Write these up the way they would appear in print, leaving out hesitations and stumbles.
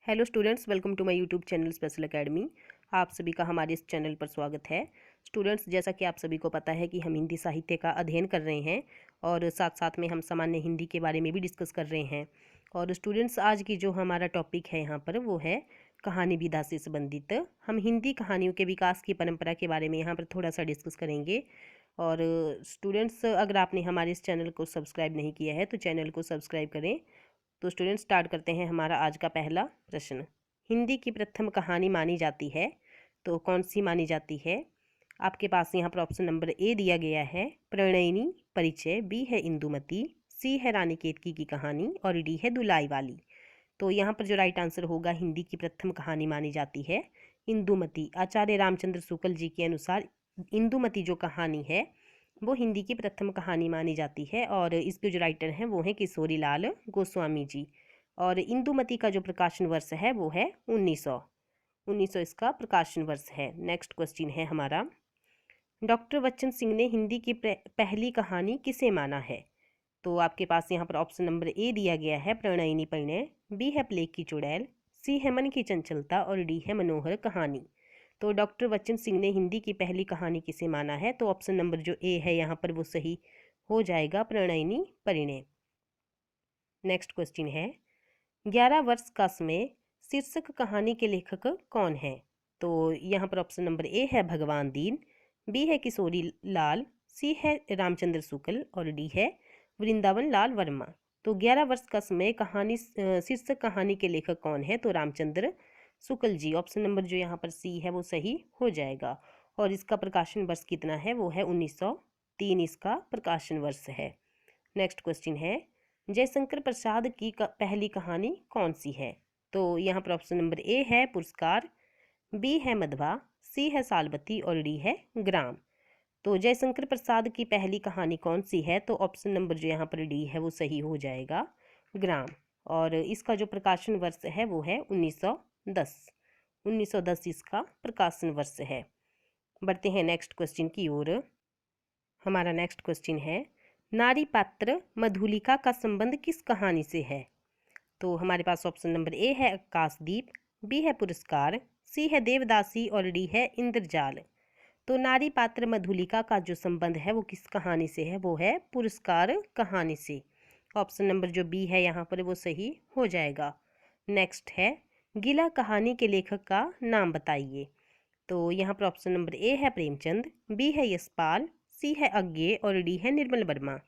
Hello students, welcome to my YouTube channel special academy. आप सभी का हमारे इस चैनल पर स्वागत है। स्टूडेंट्स, जैसा कि आप सभी को पता है कि हम हिंदी साहित्य का अध्ययन कर रहे हैं और साथ साथ में हम सामान्य हिंदी के बारे में भी डिस्कस कर रहे हैं। और स्टूडेंट्स, आज की जो हमारा टॉपिक है यहाँ पर वो है कहानी विधा से संबंधित। हम हिंदी कहानियों के विकास की परंपरा के बारे में यहाँ पर थोड़ा सा डिस्कस करेंगे। और स्टूडेंट्स, अगर आपने हमारे इस चैनल को सब्सक्राइब नहीं किया है तो चैनल को सब्सक्राइब करें। तो स्टूडेंट, स्टार्ट करते हैं हमारा आज का पहला प्रश्न। हिंदी की प्रथम कहानी मानी जाती है तो कौन सी मानी जाती है? आपके पास यहाँ पर ऑप्शन नंबर ए दिया गया है प्रणयिनी परिचय, बी है इंदुमती, सी है रानी केतकी की कहानी और डी है दुलाई वाली। तो यहाँ पर जो राइट आंसर होगा, हिंदी की प्रथम कहानी मानी जाती है इंदुमती। आचार्य रामचंद्र शुक्ल जी के अनुसार इंदुमती जो कहानी है वो हिंदी की प्रथम कहानी मानी जाती है और इसके जो राइटर हैं वो हैं किशोरी लाल गोस्वामी जी। और इंदुमती का जो प्रकाशन वर्ष है वो है 1900 इसका प्रकाशन वर्ष है। नेक्स्ट क्वेश्चन है हमारा, डॉक्टर बच्चन सिंह ने हिंदी की पहली कहानी किसे माना है? तो आपके पास यहाँ पर ऑप्शन नंबर ए दिया गया है प्रणयिनी परिणय, बी है प्लेग की चुड़ैल, सी है मन की चंचलता और डी है मनोहर कहानी। तो डॉक्टर बच्चन सिंह ने हिंदी की पहली कहानी किसे माना है? तो ऑप्शन नंबर जो ए है यहाँ पर वो सही हो जाएगा, प्रणयिनी परिणय। नेक्स्ट क्वेश्चन है, 11 वर्ष का समय शीर्षक कहानी के लेखक कौन है? तो यहाँ पर ऑप्शन नंबर ए है भगवान दीन, बी है किशोरी लाल, सी है रामचंद्र शुक्ल और डी है वृंदावन लाल वर्मा। तो 11 वर्ष का समय कहानी शीर्षक कहानी के लेखक कौन है? तो रामचंद्र शुक्ल जी। ऑप्शन नंबर जो यहाँ पर सी है वो सही हो जाएगा। और इसका प्रकाशन वर्ष कितना है? वो है 1903 इसका प्रकाशन वर्ष है। नेक्स्ट क्वेश्चन है, जयशंकर प्रसाद की पहली कहानी कौन सी है? तो यहाँ पर ऑप्शन नंबर ए है पुरस्कार, बी है मधवा, सी है सालबती और डी है ग्राम। तो जयशंकर प्रसाद की पहली कहानी कौन सी है? तो ऑप्शन नंबर जो यहाँ पर डी है वो सही हो जाएगा, ग्राम। और इसका जो प्रकाशन वर्ष है वो है 1910 इसका प्रकाशन वर्ष है। बढ़ते हैं नेक्स्ट क्वेश्चन की ओर। हमारा नेक्स्ट क्वेश्चन है, नारी पात्र मधुलिका का संबंध किस कहानी से है? तो हमारे पास ऑप्शन नंबर ए है आकाशदीप, बी है पुरस्कार, सी है देवदासी और डी है इंद्रजाल। तो नारी पात्र मधुलिका का जो संबंध है वो किस कहानी से है? वो है पुरस्कार कहानी से। ऑप्शन नंबर जो बी है यहाँ पर वो सही हो जाएगा। नेक्स्ट है, गीला कहानी के लेखक का नाम बताइए। तो यहाँ पर ऑप्शन नंबर ए है प्रेमचंद, बी है यशपाल, सी है अज्ञे और डी है निर्मल वर्मा।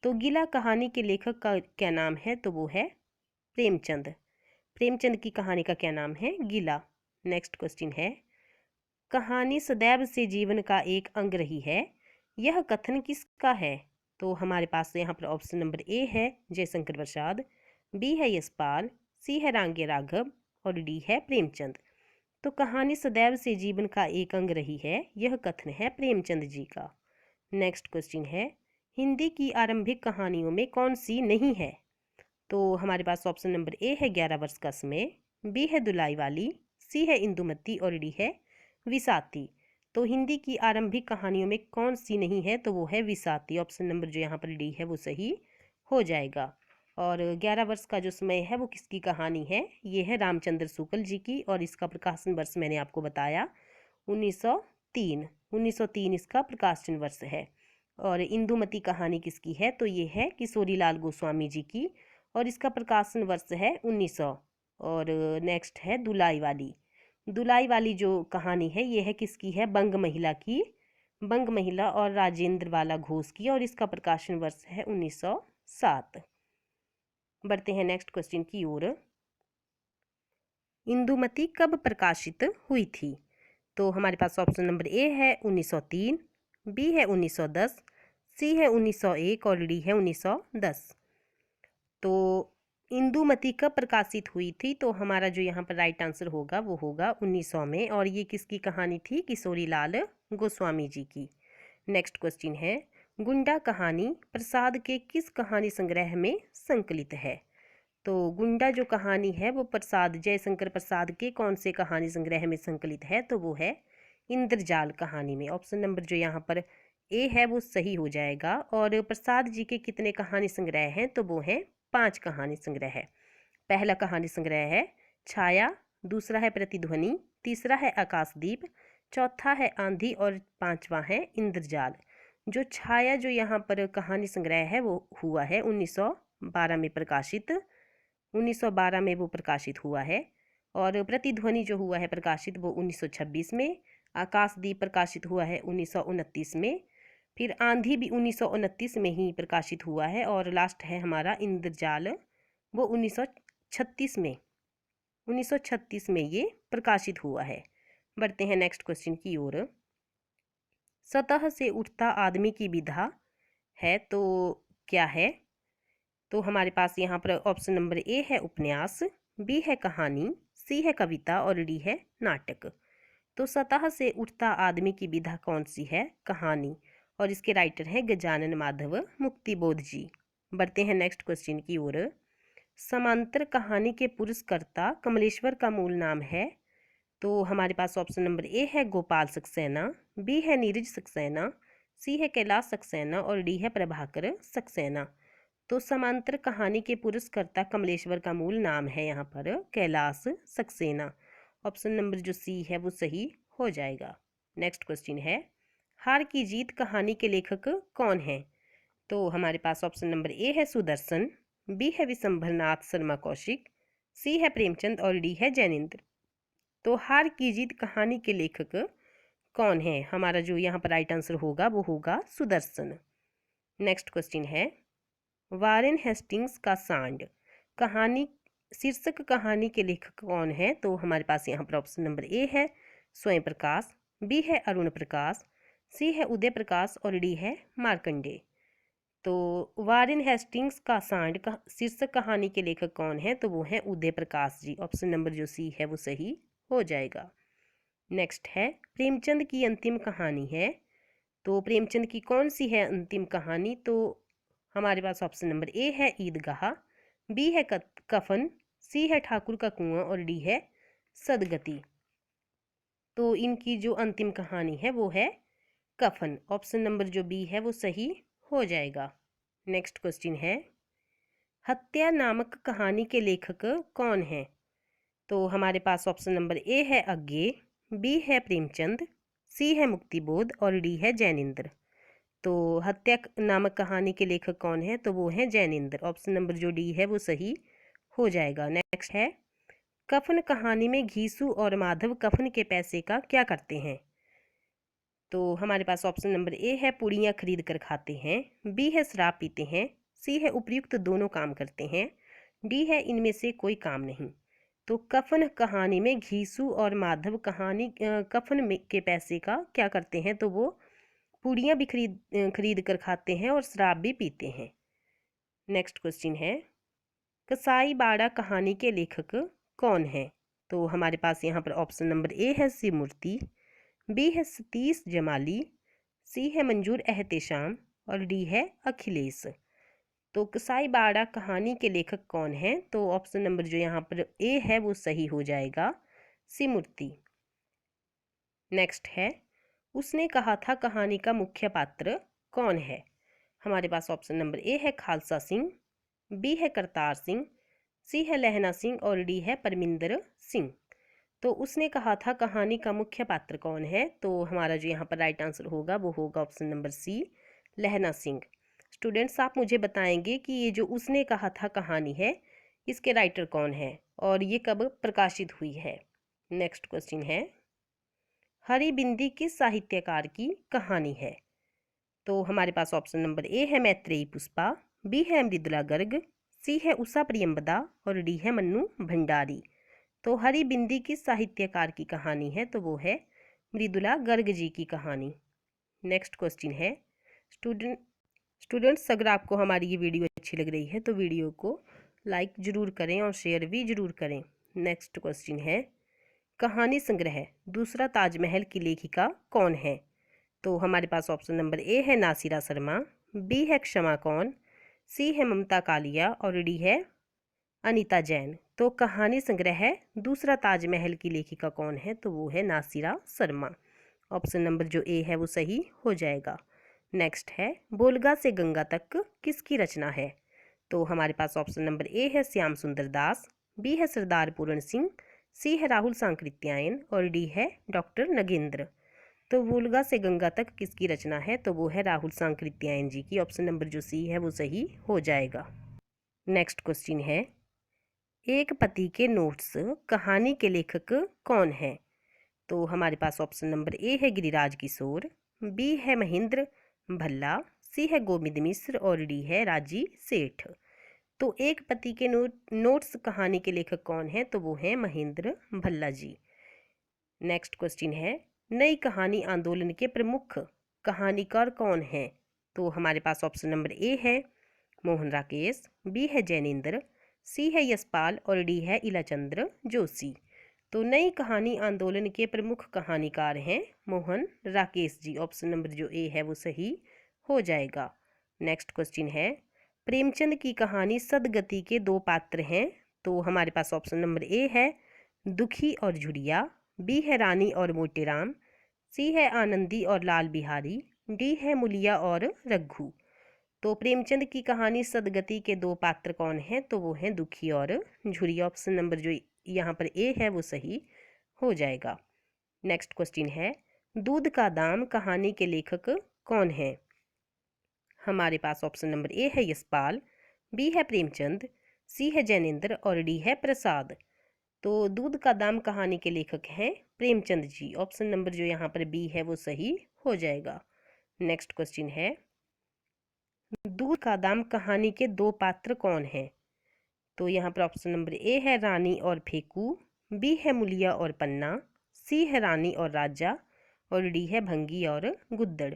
तो गीला कहानी के लेखक का क्या नाम है? तो वो है प्रेमचंद। प्रेमचंद की कहानी का क्या नाम है? गीला। नेक्स्ट क्वेश्चन है, कहानी सदैव से जीवन का एक अंग रही है, यह कथन किसका है? तो हमारे पास यहाँ पर ऑप्शन नंबर ए है जयशंकर प्रसाद, बी है यशपाल, सी है रांगे राघव और डी है प्रेमचंद। तो कहानी सदैव से जीवन का एक अंग रही है, यह कथन है प्रेमचंद जी का। नेक्स्ट क्वेश्चन है, हिंदी की आरंभिक कहानियों में कौन सी नहीं है? तो हमारे पास ऑप्शन नंबर ए है 11 वर्ष का समय, बी है दुलाई वाली, सी है इंदुमती और डी है विसाती। तो हिंदी की आरंभिक कहानियों में कौन सी नहीं है? तो वो है विसाती। ऑप्शन नंबर जो यहाँ पर डी है वो सही हो जाएगा। और 11 वर्ष का जो समय है वो किसकी कहानी है? ये है रामचंद्र शुक्ल जी की और इसका प्रकाशन वर्ष मैंने आपको बताया 1903 इसका प्रकाशन वर्ष है। और इंदुमती कहानी किसकी है? तो ये है किशोरी लाल गोस्वामी जी की और इसका प्रकाशन वर्ष है 1900। और नेक्स्ट है दुलाई वाली। दुलाई वाली जो कहानी है ये है किसकी है? बंग महिला की, बंग महिला और राजेंद्र वाला घोष की और इसका प्रकाशन वर्ष है 1907। बढ़ते हैं नेक्स्ट क्वेश्चन की ओर। इंदुमती कब प्रकाशित हुई थी? तो हमारे पास ऑप्शन नंबर ए है 1903, बी है 1910, सी है 1901 और डी है 1910। तो इंदुमती कब प्रकाशित हुई थी? तो हमारा जो यहाँ पर राइट आंसर होगा वो होगा 1900 में। और ये किसकी कहानी थी? किशोरी लाल गोस्वामी जी की। नेक्स्ट क्वेश्चन है, गुंडा कहानी प्रसाद के किस कहानी संग्रह में संकलित है? तो गुंडा जो कहानी है वो प्रसाद जयशंकर प्रसाद के कौन से कहानी संग्रह में संकलित है? तो वो है इंद्रजाल कहानी में। ऑप्शन नंबर जो यहाँ पर ए है वो सही हो जाएगा। और प्रसाद जी के कितने कहानी संग्रह हैं? तो वो हैं 5 कहानी संग्रह है। पहला कहानी संग्रह है छाया, दूसरा है प्रतिध्वनि, तीसरा है आकाशदीप, चौथा है आंधी और पांचवा है इंद्रजाल। जो छाया जो यहाँ पर कहानी संग्रह है वो हुआ है 1912 में प्रकाशित, 1912 में वो प्रकाशित हुआ है। और प्रतिध्वनि जो हुआ है प्रकाशित वो 1926 में, आकाशदीप प्रकाशित हुआ है 1929 में, फिर आंधी भी 1929 में ही प्रकाशित हुआ है, और लास्ट है हमारा इंद्रजाल, वो 1936 में, 1936 में ये प्रकाशित हुआ है। बढ़ते हैं नेक्स्ट क्वेश्चन की ओर। सतह से उठता आदमी की विधा है तो क्या है? तो हमारे पास यहाँ पर ऑप्शन नंबर ए है उपन्यास, बी है कहानी, सी है कविता और डी है नाटक। तो सतह से उठता आदमी की विधा कौन सी है? कहानी, और इसके राइटर हैं गजानन माधव मुक्तिबोध जी। बढ़ते हैं नेक्स्ट क्वेश्चन की ओर। समांतर कहानी के पुरस्कर्ता कमलेश्वर का मूल नाम है? तो हमारे पास ऑप्शन नंबर ए है गोपाल सक्सेना, बी है नीरज सक्सेना, सी है कैलाश सक्सेना और डी है प्रभाकर सक्सेना। तो समांतर कहानी के पुरस्कर्ता कमलेश्वर का मूल नाम है यहाँ पर कैलाश सक्सेना। ऑप्शन नंबर जो सी है वो सही हो जाएगा। नेक्स्ट क्वेश्चन है, हार की जीत कहानी के लेखक कौन है? तो हमारे पास ऑप्शन नंबर ए है सुदर्शन, बी है विशंभरनाथ शर्मा कौशिक, सी है प्रेमचंद और डी है जैनेन्द्र। तो हार की जीत कहानी के लेखक कौन है? हमारा जो यहाँ पर राइट आंसर होगा वो होगा सुदर्शन। नेक्स्ट क्वेश्चन है, वारेन हेस्टिंग्स का सांड कहानी शीर्षक कहानी के लेखक कौन है? तो हमारे पास यहाँ पर ऑप्शन नंबर ए है स्वयं प्रकाश, बी है अरुण प्रकाश, सी है उदय प्रकाश और डी है मार्कंडे। तो वारेन हेस्टिंग्स का सांड का शीर्षक कहानी के लेखक कौन है? तो वो है उदय प्रकाश जी। ऑप्शन नंबर जो सी है वो सही हो जाएगा। नेक्स्ट है, प्रेमचंद की अंतिम कहानी है, तो प्रेमचंद की कौन सी है अंतिम कहानी? तो हमारे पास ऑप्शन नंबर ए है ईदगाह, बी है कफन, सी है ठाकुर का कुआं और डी है सदगति। तो इनकी जो अंतिम कहानी है वो है कफन। ऑप्शन नंबर जो बी है वो सही हो जाएगा। नेक्स्ट क्वेश्चन है, हत्या नामक कहानी के लेखक कौन है? तो हमारे पास ऑप्शन नंबर ए है अज्ञे, बी है प्रेमचंद, सी है मुक्तिबोध और डी है जैनेन्द्र। तो हत्या नामक कहानी के लेखक कौन है? तो वो है जैनेन्द्र। ऑप्शन नंबर जो डी है वो सही हो जाएगा। नेक्स्ट है, कफन कहानी में घीसू और माधव कफन के पैसे का क्या करते हैं? तो हमारे पास ऑप्शन नंबर ए है पुड़ियाँ खरीद कर खाते हैं, बी है शराब पीते हैं, सी है उपयुक्त दोनों काम करते हैं, डी है इनमें से कोई काम नहीं। तो कफन कहानी में घीसू और माधव कफन में के पैसे का क्या करते हैं? तो वो पूड़ियाँ भी खरीद कर खाते हैं और शराब भी पीते हैं। नेक्स्ट क्वेश्चन है, कसाई बाड़ा कहानी के लेखक कौन है? तो हमारे पास यहाँ पर ऑप्शन नंबर ए है शिव मूर्ति, बी है सतीश जमाली, सी है मंजूर एहतेशाम और डी है अखिलेश। तो कसाई बाड़ा कहानी के लेखक कौन है? तो ऑप्शन नंबर जो यहाँ पर ए है वो सही हो जाएगा, शिव मूर्ति। नेक्स्ट है, उसने कहा था कहानी का मुख्य पात्र कौन है? हमारे पास ऑप्शन नंबर ए है खालसा सिंह, बी है करतार सिंह, सी है लहना सिंह और डी है परमिंदर सिंह। तो उसने कहा था कहानी का मुख्य पात्र कौन है? तो हमारा जो यहाँ पर राइट आंसर होगा वो होगा ऑप्शन नंबर सी, लहना सिंह। स्टूडेंट्स, आप मुझे बताएंगे कि ये जो उसने कहा था कहानी है इसके राइटर कौन है और ये कब प्रकाशित हुई है? नेक्स्ट क्वेश्चन है, हरी बिंदी किस साहित्यकार की कहानी है? तो हमारे पास ऑप्शन नंबर ए है मैत्रेयी पुष्पा, बी है मृदुला गर्ग, सी है उषा प्रियंबदा और डी है मन्नू भंडारी। तो हरी बिंदी किस साहित्यकार की कहानी है? तो वो है मृदुला गर्ग जी की कहानी। नेक्स्ट क्वेश्चन है, स्टूडेंट्स अगर आपको हमारी ये वीडियो अच्छी लग रही है तो वीडियो को लाइक ज़रूर करें और शेयर भी ज़रूर करें। नेक्स्ट क्वेश्चन है, कहानी संग्रह दूसरा ताजमहल की लेखिका कौन है? तो हमारे पास ऑप्शन नंबर ए है नासिरा शर्मा, बी है क्षमा कौन, सी है ममता कालिया और डी है अनीता जैन। तो कहानी संग्रह दूसरा ताजमहल की लेखिका कौन है? तो वो है नासिरा शर्मा। ऑप्शन नंबर जो ए है वो सही हो जाएगा। नेक्स्ट है, बोलगा से गंगा तक किसकी रचना है? तो हमारे पास ऑप्शन नंबर ए है श्याम सुंदर दास, बी है सरदार पूरण सिंह सी है राहुल सांकृत्यायन और डी है डॉक्टर नगेंद्र। तो वोल्गा से गंगा तक किसकी रचना है, तो वो है राहुल सांकृत्यायन जी की। ऑप्शन नंबर जो सी है वो सही हो जाएगा। नेक्स्ट क्वेश्चन है, एक पति के नोट्स कहानी के लेखक कौन है। तो हमारे पास ऑप्शन नंबर ए है गिरिराज किशोर, बी है महेंद्र भल्ला, सी है गोविंद मिश्र और डी है राजी सेठ। तो एक पति के नोट्स कहानी के लेखक कौन है, तो वो है महेंद्र भल्ला जी। नेक्स्ट क्वेश्चन है, नई कहानी आंदोलन के प्रमुख कहानीकार कौन है। तो हमारे पास ऑप्शन नंबर ए है मोहन राकेश, बी है जैनेन्द्र, सी है यशपाल और डी है इलाचंद्र जोशी। तो नई कहानी आंदोलन के प्रमुख कहानीकार हैं मोहन राकेश जी। ऑप्शन नंबर जो ए है वो सही हो जाएगा। नेक्स्ट क्वेश्चन है, प्रेमचंद की कहानी सदगति के दो पात्र हैं। तो हमारे पास ऑप्शन नंबर ए है दुखी और झुरिया, बी है रानी और मोटेराम, सी है आनंदी और लाल बिहारी, डी है मुलिया और रघु। तो प्रेमचंद की कहानी सदगति के दो पात्र कौन हैं, तो वो हैं दुखी और झुरिया। ऑप्शन नंबर जो यहाँ पर ए है वो सही हो जाएगा। नेक्स्ट क्वेश्चन है, दूध का दाम कहानी के लेखक कौन है। हमारे पास ऑप्शन नंबर ए है यशपाल, बी है प्रेमचंद, सी है जैनेन्द्र और डी है प्रसाद। तो दूध का दाम कहानी के लेखक हैं प्रेमचंद जी। ऑप्शन नंबर जो यहाँ पर बी है वो सही हो जाएगा। नेक्स्ट क्वेश्चन है, दूध का दाम कहानी के दो पात्र कौन हैं। तो यहाँ पर ऑप्शन नंबर ए है रानी और फेकू, बी है मुलिया और पन्ना, सी है रानी और राजा और डी है भंगी और गुद्दड़।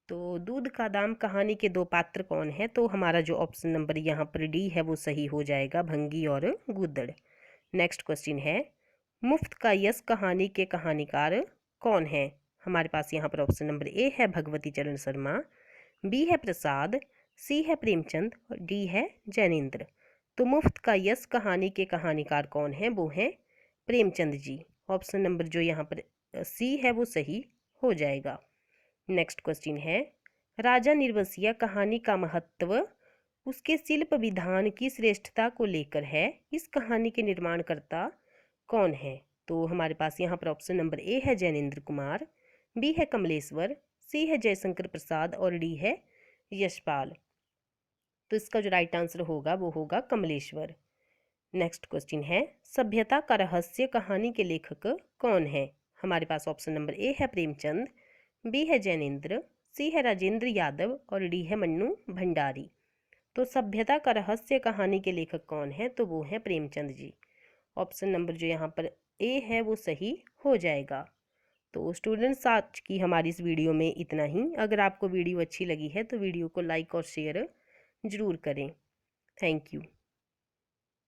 तो दूध का दाम कहानी के दो पात्र कौन है, तो हमारा जो ऑप्शन नंबर यहाँ पर डी है वो सही हो जाएगा, भंगी और गुद्दड़। नेक्स्ट क्वेश्चन है, मुफ्त का यश कहानी के कहानीकार कौन है। हमारे पास यहाँ पर ऑप्शन नंबर ए है भगवती चरण शर्मा, बी है प्रसाद, सी है प्रेमचंद और डी है जैनेन्द्र। तो मुफ्त का यश कहानी के कहानीकार कौन है, वो है प्रेमचंद जी। ऑप्शन नंबर जो यहाँ पर सी है वो सही हो जाएगा। नेक्स्ट क्वेश्चन है, राजा निर्वसिया कहानी का महत्व उसके शिल्प विधान की श्रेष्ठता को लेकर है। इस कहानी के निर्माणकर्ता कौन है। तो हमारे पास यहाँ पर ऑप्शन नंबर ए है जैनेन्द्र कुमार, बी है कमलेश्वर, सी है जयशंकर प्रसाद और डी है यशपाल। तो इसका जो राइट आंसर होगा वो होगा कमलेश्वर। नेक्स्ट क्वेश्चन है, सभ्यता का रहस्य कहानी के लेखक कौन है। हमारे पास ऑप्शन नंबर ए है प्रेमचंद, बी है जैनेन्द्र, सी है राजेंद्र यादव और डी है मन्नू भंडारी। तो सभ्यता का रहस्य कहानी के लेखक कौन है, तो वो है प्रेमचंद जी। ऑप्शन नंबर जो यहाँ पर ए है वो सही हो जाएगा। तो स्टूडेंट्स आज की हमारी इस वीडियो में इतना ही। अगर आपको वीडियो अच्छी लगी है तो वीडियो को लाइक और शेयर ज़रूर करें। Thank you.